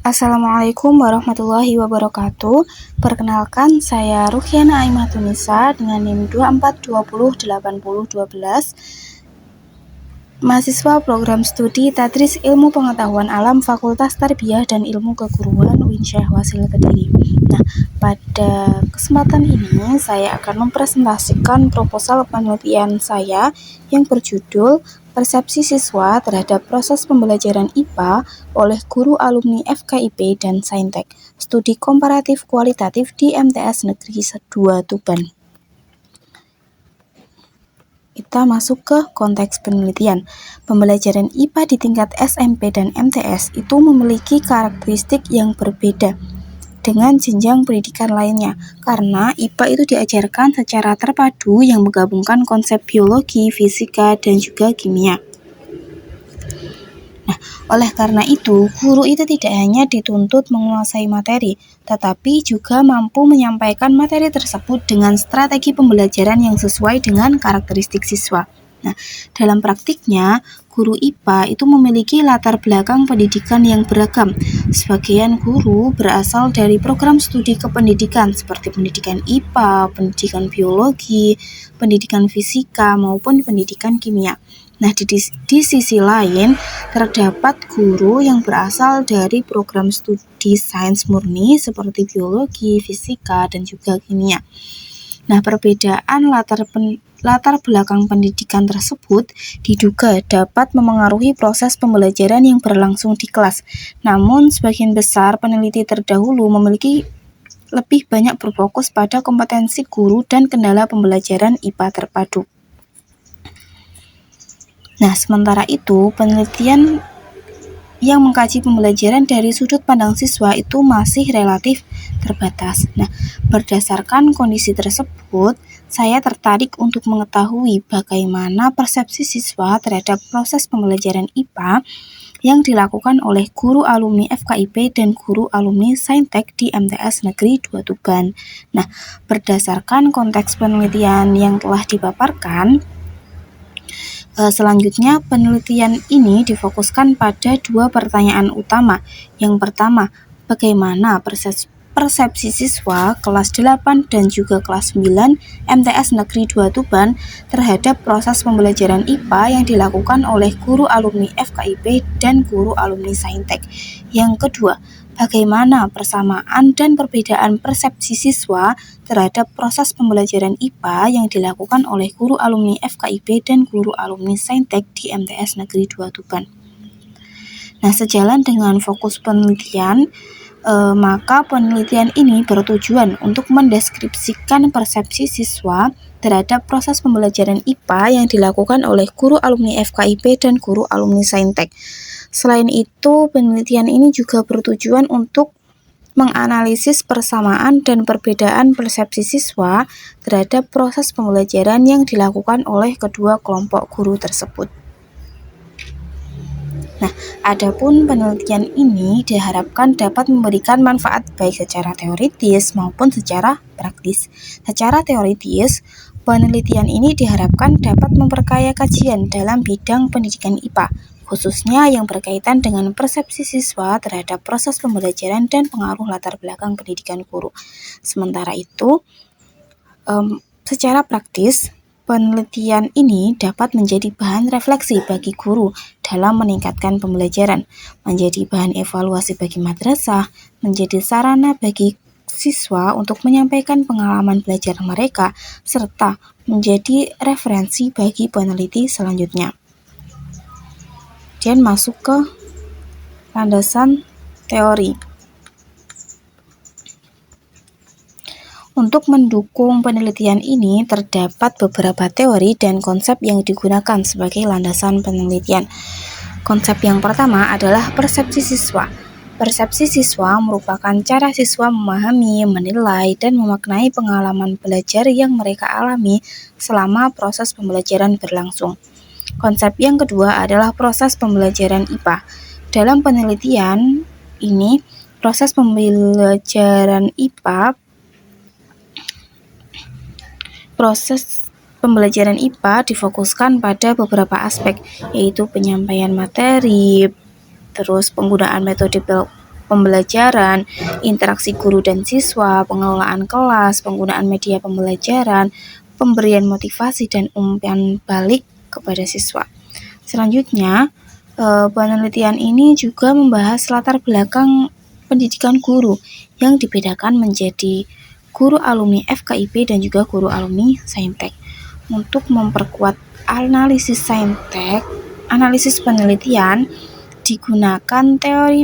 Assalamualaikum warahmatullahi wabarakatuh. Perkenalkan, saya Ruhiana Aimatunisa dengan NIM 24208012, mahasiswa program studi Tadris Ilmu Pengetahuan Alam Fakultas Tarbiyah dan Ilmu Keguruan UIN Syekh Wasil Kediri. Nah, pada kesempatan ini saya akan mempresentasikan proposal penelitian saya yang berjudul Persepsi Siswa Terhadap Proses Pembelajaran IPA oleh Guru Alumni FKIP dan Saintek, Studi Komparatif Kualitatif di MTS Negeri 2 Tuban. Kita masuk ke konteks penelitian. Pembelajaran IPA di tingkat SMP dan MTS itu memiliki karakteristik yang berbeda dengan jenjang pendidikan lainnya, karena IPA itu diajarkan secara terpadu yang menggabungkan konsep biologi, fisika, dan juga kimia. Nah, oleh karena itu, guru itu tidak hanya dituntut menguasai materi, tetapi juga mampu menyampaikan materi tersebut dengan strategi pembelajaran yang sesuai dengan karakteristik siswa. Nah, dalam praktiknya, guru IPA itu memiliki latar belakang pendidikan yang beragam. Sebagian guru berasal dari program studi kependidikan seperti pendidikan IPA, pendidikan biologi, pendidikan fisika, maupun pendidikan kimia. Nah, di sisi lain, terdapat guru yang berasal dari program studi sains murni seperti biologi, fisika, dan juga kimia. Nah, perbedaan latar belakang pendidikan tersebut diduga dapat memengaruhi proses pembelajaran yang berlangsung di kelas. Namun, sebagian besar peneliti terdahulu memiliki lebih banyak berfokus pada kompetensi guru dan kendala pembelajaran IPA terpadu. Nah, sementara itu, penelitian yang mengkaji pembelajaran dari sudut pandang siswa itu masih relatif terbatas. Nah, berdasarkan kondisi tersebut, saya tertarik untuk mengetahui bagaimana persepsi siswa terhadap proses pembelajaran IPA yang dilakukan oleh guru alumni FKIP dan guru alumni Saintek di MTS Negeri 2 Tuban. Nah, berdasarkan konteks penelitian yang telah dipaparkan, selanjutnya, penelitian ini difokuskan pada dua pertanyaan utama. Yang pertama, bagaimana persepsi siswa kelas 8 dan juga kelas 9 MTS Negeri 2 Tuban terhadap proses pembelajaran IPA yang dilakukan oleh guru alumni FKIP dan guru alumni Saintek. Yang kedua, bagaimana persamaan dan perbedaan persepsi siswa terhadap proses pembelajaran IPA yang dilakukan oleh guru alumni FKIP dan guru alumni Saintek di MTS Negeri 2 Tuban. Nah, sejalan dengan fokus penelitian, maka penelitian ini bertujuan untuk mendeskripsikan persepsi siswa terhadap proses pembelajaran IPA yang dilakukan oleh guru alumni FKIP dan guru alumni Saintek. Selain itu, penelitian ini juga bertujuan untuk menganalisis persamaan dan perbedaan persepsi siswa terhadap proses pembelajaran yang dilakukan oleh kedua kelompok guru tersebut. Nah, adapun penelitian ini diharapkan dapat memberikan manfaat baik secara teoritis maupun secara praktis. Secara teoritis, penelitian ini diharapkan dapat memperkaya kajian dalam bidang pendidikan IPA, khususnya yang berkaitan dengan persepsi siswa terhadap proses pembelajaran dan pengaruh latar belakang pendidikan guru. Sementara itu, secara praktis, penelitian ini dapat menjadi bahan refleksi bagi guru dalam meningkatkan pembelajaran, menjadi bahan evaluasi bagi madrasah, menjadi sarana bagi siswa untuk menyampaikan pengalaman belajar mereka, serta menjadi referensi bagi peneliti selanjutnya. Dan masuk ke landasan teori. Untuk mendukung penelitian ini, terdapat beberapa teori dan konsep yang digunakan sebagai landasan penelitian. Konsep yang pertama adalah persepsi siswa. Persepsi siswa merupakan cara siswa memahami, menilai, dan memaknai pengalaman belajar yang mereka alami selama proses pembelajaran berlangsung. Konsep yang kedua adalah proses pembelajaran IPA. Dalam penelitian ini, proses pembelajaran IPA difokuskan pada beberapa aspek, yaitu penyampaian materi, terus penggunaan metode pembelajaran, interaksi guru dan siswa, pengelolaan kelas, penggunaan media pembelajaran, pemberian motivasi dan umpan balik kepada siswa. Selanjutnya, penelitian ini juga membahas latar belakang pendidikan guru yang dibedakan menjadi guru alumni FKIP dan juga guru alumni Saintek. Untuk memperkuat analisis Saintek, analisis penelitian digunakan teori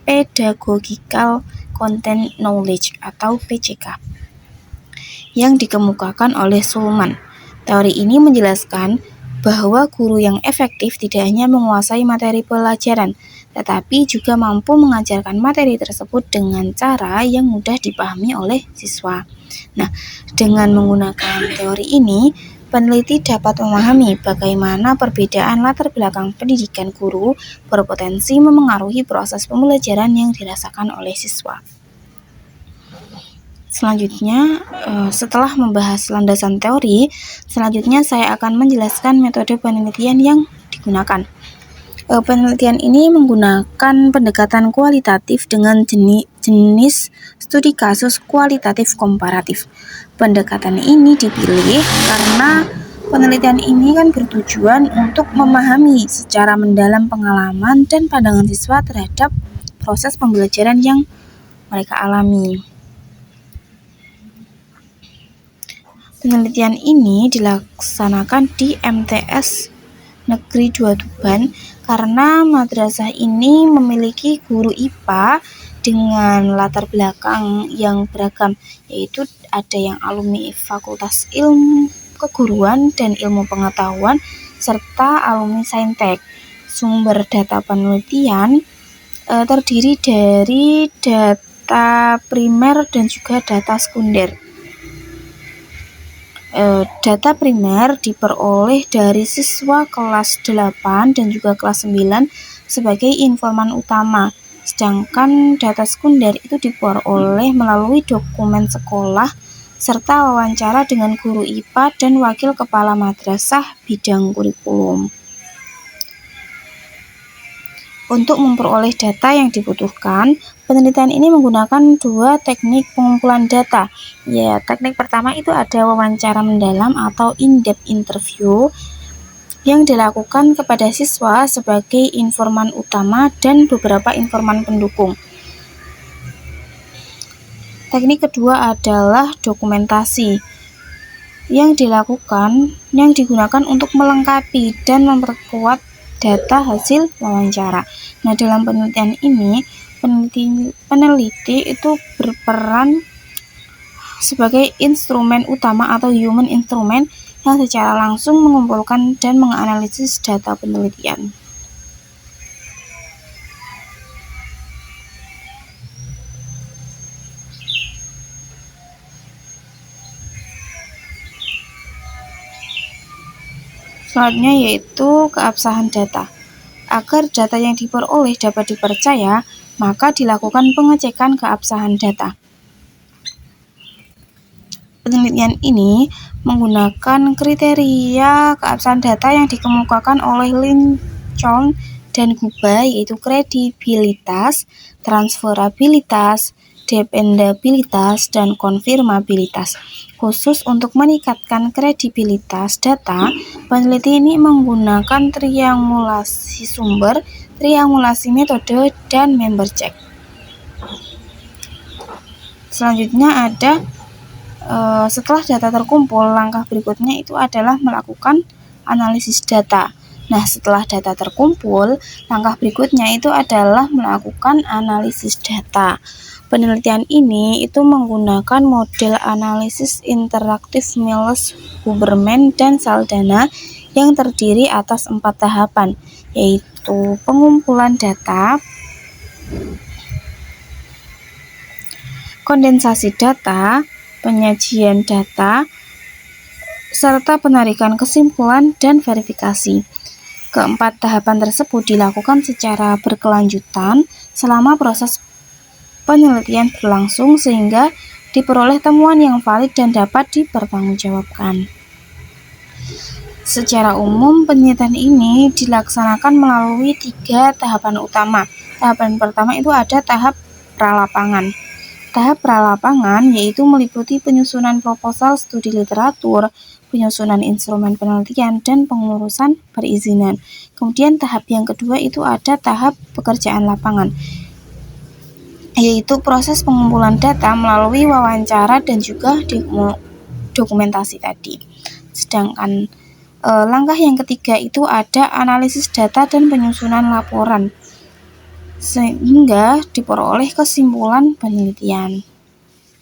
pedagogical content knowledge atau PCK yang dikemukakan oleh Sulman. Teori ini menjelaskan bahwa guru yang efektif tidak hanya menguasai materi pelajaran, tetapi juga mampu mengajarkan materi tersebut dengan cara yang mudah dipahami oleh siswa. Nah, dengan menggunakan teori ini, peneliti dapat memahami bagaimana perbedaan latar belakang pendidikan guru berpotensi memengaruhi proses pembelajaran yang dirasakan oleh siswa. Selanjutnya, setelah membahas landasan teori, selanjutnya saya akan menjelaskan metode penelitian yang digunakan. Penelitian ini menggunakan pendekatan kualitatif dengan jenis studi kasus kualitatif komparatif. Pendekatan ini dipilih karena penelitian ini kan bertujuan untuk memahami secara mendalam pengalaman dan pandangan siswa terhadap proses pembelajaran yang mereka alami. Penelitian ini dilaksanakan di MTS Negeri 2 Tuban karena madrasah ini memiliki guru IPA dengan latar belakang yang beragam, yaitu ada yang alumni Fakultas Ilmu Keguruan dan Ilmu Pengetahuan serta alumni Saintek. Sumber data penelitian terdiri dari data primer dan juga data sekunder. Data primer diperoleh dari siswa kelas 8 dan juga kelas 9 sebagai informan utama, sedangkan data sekunder itu diperoleh melalui dokumen sekolah serta wawancara dengan guru IPA dan wakil kepala madrasah bidang kurikulum. Untuk memperoleh data yang dibutuhkan, penelitian ini menggunakan dua teknik pengumpulan data. Ya, teknik pertama itu ada wawancara mendalam atau in-depth interview yang dilakukan kepada siswa sebagai informan utama dan beberapa informan pendukung. Teknik kedua adalah dokumentasi yang digunakan untuk melengkapi dan memperkuat data hasil wawancara. Nah, dalam penelitian ini, peneliti itu berperan sebagai instrumen utama atau human instrument yang secara langsung mengumpulkan dan menganalisis data penelitian. Selanjutnya yaitu keabsahan data. Agar data yang diperoleh dapat dipercaya, maka dilakukan pengecekan keabsahan data. Penelitian ini menggunakan kriteria keabsahan data yang dikemukakan oleh Lin Chong dan Guba, yaitu kredibilitas, transferabilitas, dependabilitas, dan konfirmabilitas. Khusus untuk meningkatkan kredibilitas data, peneliti ini menggunakan triangulasi sumber, triangulasi metode, dan member check. Selanjutnya ada setelah data terkumpul, langkah berikutnya itu adalah melakukan analisis data. Nah, setelah data terkumpul, langkah berikutnya itu adalah melakukan analisis data. Penelitian ini itu menggunakan model analisis interaktif Miles, Huberman, dan Saldana yang terdiri atas 4 tahapan, yaitu pengumpulan data, kondensasi data, penyajian data, serta penarikan kesimpulan dan verifikasi. Keempat tahapan tersebut dilakukan secara berkelanjutan selama proses penelitian berlangsung sehingga diperoleh temuan yang valid dan dapat dipertanggungjawabkan. Secara umum, penelitian ini dilaksanakan melalui 3 tahapan utama, Tahapan pertama itu ada tahap pralapangan. Tahap pralapangan yaitu meliputi penyusunan proposal studi literatur, penyusunan instrumen penelitian, dan pengurusan perizinan. Kemudian tahap yang kedua itu ada tahap pekerjaan lapangan, yaitu proses pengumpulan data melalui wawancara dan juga dokumentasi tadi. Sedangkan langkah yang ketiga itu ada analisis data dan penyusunan laporan, sehingga diperoleh kesimpulan penelitian.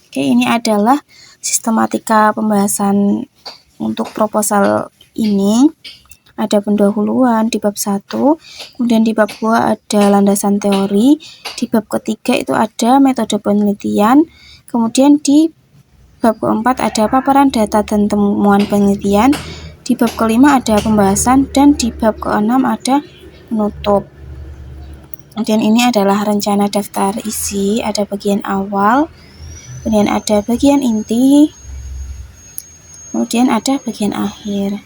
Oke, ini adalah sistematika pembahasan untuk proposal ini. Ada pendahuluan di bab 1, kemudian di bab 2 ada landasan teori, di bab ketiga itu ada metode penelitian, kemudian di bab keempat ada paparan data dan temuan penelitian, di bab kelima ada pembahasan, dan di bab keenam ada penutup. Kemudian ini adalah rencana daftar isi, ada bagian awal, kemudian ada bagian inti, kemudian ada bagian akhir.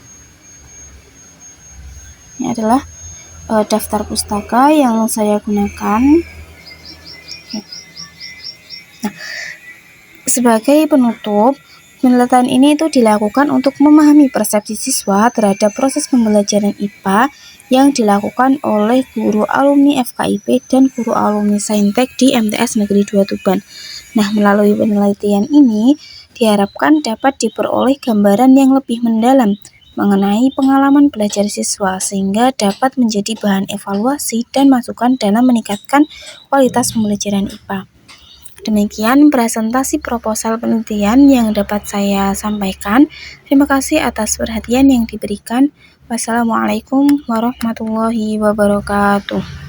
Ini adalah daftar pustaka yang saya gunakan. Nah, sebagai penutup, penelitian ini itu dilakukan untuk memahami persepsi siswa terhadap proses pembelajaran IPA yang dilakukan oleh guru alumni FKIP dan guru alumni Saintek di MTS Negeri 2 Tuban. Nah, melalui penelitian ini diharapkan dapat diperoleh gambaran yang lebih mendalam mengenai pengalaman belajar siswa sehingga dapat menjadi bahan evaluasi dan masukan dalam meningkatkan kualitas pembelajaran IPA. Demikian presentasi proposal penelitian yang dapat saya sampaikan. Terima kasih atas perhatian yang diberikan. Wassalamualaikum warahmatullahi wabarakatuh.